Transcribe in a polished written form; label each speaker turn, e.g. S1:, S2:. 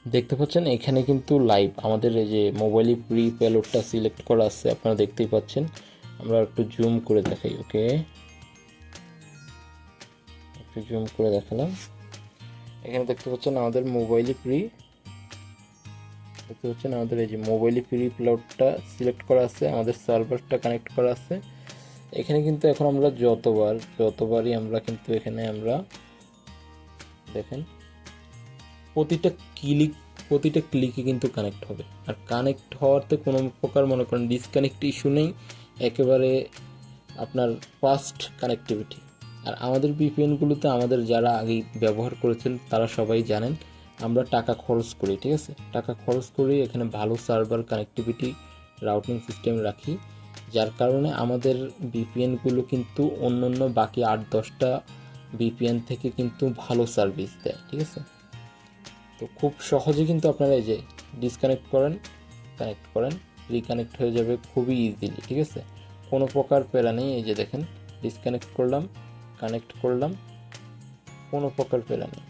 S1: দেখতে পাচ্ছেন এখানে কিন্তু লাইভ আমাদের এই যে মোবাইলে প্রি পেলোডটা সিলেক্ট করা আছে, আপনারা দেখতেই পাচ্ছেন। আমরা একটু জুম করে দেখাই, ওকে, একটু জুম করে দেখালাম। এখানে দেখতে পাচ্ছেন আমাদের মোবাইলে প্রি, দেখতে পাচ্ছেন আমাদের এই যে মোবাইলে প্রি পেলোডটা সিলেক্ট করা আছে, আমাদের সার্ভারটা কানেক্ট করা আছে। এখানে কিন্তু এখন আমরা যতবারই আমরা কিন্তু এখানে আমরা দেখেন প্রতিটা ক্লিক প্রতিটা ক্লিকে কিন্তু কানেক্ট হবে। আর কানেক্ট হওয়াতে কোনো প্রকার মনে করেন ডিসকানেক্ট ইস্যু নেই, একেবারে আপনার ফাস্ট কানেক্টিভিটি। আর আমাদের ভিপিএনগুলোতে আমাদের যারা আগে ব্যবহার করেছেন তারা সবাই জানেন আমরা টাকা খরচ করি, ঠিক আছে, টাকা খরচ করি এখানে ভালো সার্ভার কানেক্টিভিটি রাউটিং সিস্টেম রাখি, যার কারণে আমাদের ভিপিএনগুলো কিন্তু অন্য অন্য বাকি 8-10টা ভিপিএন থেকে কিন্তু ভালো সার্ভিস দেয়, ঠিক আছে। তো খুব সহজে কিন্তু আপনারা এই যে ডিসকানেক্ট করেন, কানেক্ট করেন, রিকানেক্ট হয়ে যাবে খুবই ইজিলি, ঠিক আছে, কোনো প্রকার প্যারা নেই। এই যে দেখেন ডিসকানেক্ট করলাম, কানেক্ট করলাম, কোনো প্রকার প্যারা নেই।